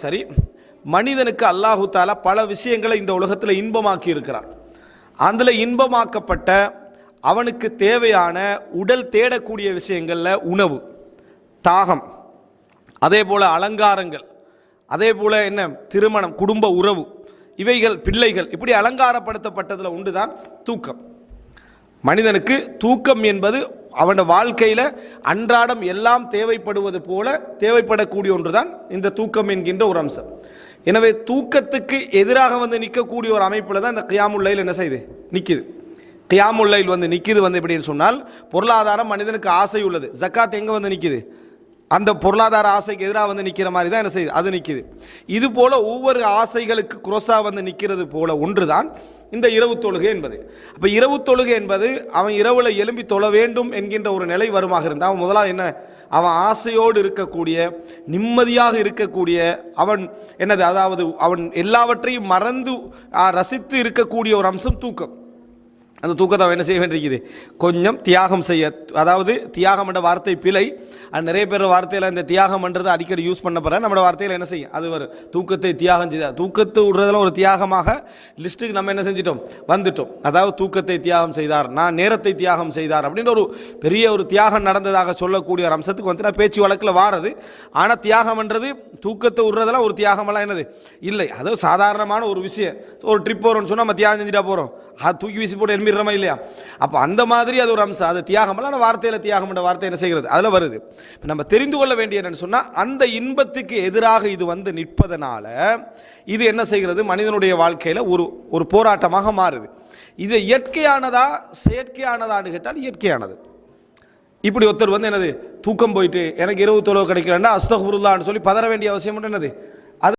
சரி, மனிதனுக்கு அல்லாஹு தாலா பல விஷயங்களை இந்த உலகத்தில் இன்பமாக்கி இருக்கிறான். அதில் இன்பமாக்கப்பட்ட அவனுக்கு தேவையான உடல் தேடக்கூடிய விஷயங்களில் உணவு, தாகம், அதே போல் அலங்காரங்கள், அதே போல் என்ன திருமணம், குடும்ப உறவு, இவைகள், பிள்ளைகள், இப்படி அலங்காரப்படுத்தப்பட்டதில் உண்டு தான் தூக்கம். மனிதனுக்கு தூக்கம் என்பது அவனோட வாழ்க்கையில் அன்றாடம் எல்லாம் தேவைப்படுவது போல தேவைப்படக்கூடிய ஒன்று தான் இந்த தூக்கம் என்கின்ற ஒரு அம்சம். எனவே தூக்கத்துக்கு எதிராக வந்து நிற்கக்கூடிய ஒரு அமைப்பில் தான் இந்த கியாமுல் லைல் என்ன செய்யுது, நிற்கிது. கியாமுல் லைல் வந்து நிற்கிது வந்து எப்படின்னு சொன்னால், பொருளாதாரம் மனிதனுக்கு ஆசை உள்ளது, ஜக்காத் எங்கே வந்து நிற்கிது, அந்த பொருளாதார ஆசைக்கு எதிராக வந்து நிற்கிற மாதிரி தான் என்ன செய்யுது, அது நிற்கிது. இது போல ஒவ்வொரு ஆசைகளுக்கு குரோஸாக வந்து நிற்கிறது போல ஒன்று தான் இந்த இரவு தொழுகை என்பது. அப்போ இரவு தொழுகை என்பது அவன் இரவுல எழும்பி தொழ வேண்டும் என்கின்ற ஒரு நிலை வருமாக இருந்தால் அவன் முதலாக என்ன, அவன் ஆசையோடு இருக்கக்கூடிய, நிம்மதியாக இருக்கக்கூடிய, அவன் என்னது, அதாவது அவன் எல்லாவற்றையும் மறந்து ரசித்து இருக்கக்கூடிய ஒரு அம்சம் தூக்கம். அந்த தூக்கத்தை அவன் என்ன செய்ய வேண்டியிருக்குது, கொஞ்சம் தியாகம் செய்ய, அதாவது தியாகம் என்ற வார்த்தை பிழை, அது நிறைய பேர் வார்த்தையில் இந்த தியாகம் பண்ணுறது அடிக்கடி யூஸ் பண்ண போகிற நம்ம வார்த்தையில் என்ன செய்யும், அது ஒரு தூக்கத்தை தியாகம் செய்ய, தூக்கத்தை விடுறதெல்லாம் ஒரு தியாகமாக லிஸ்ட்டுக்கு நம்ம என்ன செஞ்சிட்டோம், வந்துட்டோம். அதாவது தூக்கத்தை தியாகம் செய்தார், நான் நேரத்தை தியாகம் செய்தார் அப்படின்ற ஒரு பெரிய ஒரு தியாகம் நடந்ததாக சொல்லக்கூடிய ஒரு அம்சத்துக்கு வந்து நான் பேச்சு வழக்கில் வாரது. ஆனால் தியாகம்ன்றது தூக்கத்தை விடுறதெல்லாம் ஒரு தியாகமெல்லாம் என்னது இல்லை, அது சாதாரணமான ஒரு விஷயம். ஒரு ட்ரிப் போகிறோம்னு சொன்னால் நம்ம தியாகம் செஞ்சுட்டா போகிறோம், அது தூக்கி வீசி போட்டு எழுப்பிடுறோமா இல்லையா? அப்போ அந்த மாதிரி அது ஒரு அம்சம், அது தியாகமெல்லாம் வார்த்தையில் தியாகம் என்ற வார்த்தை என்ன செய்கிறது, அதில் வருது. இப்போ நம்ம தெரிந்து கொள்ள வேண்டிய என்னன்னு சொன்னால், அந்த இன்பத்துக்கு எதிராக இது வந்து நிற்பதனால இது என்ன செய்கிறது, மனிதனுடைய வாழ்க்கையில் ஒரு போராட்டமாக மாறுது. இது இயற்கையானதா செயற்கையானதான்னு கேட்டால் இயற்கையானது. இப்படி ஒருத்தர் வந்து என்னது, தூக்கம் போயிட்டு எனக்கு இரவு தொழுகை கிடைக்கலன்னா அஸ்தக்ஃபிருல்லாஹ்னு சொல்லி பதற வேண்டிய அவசியம் என்னது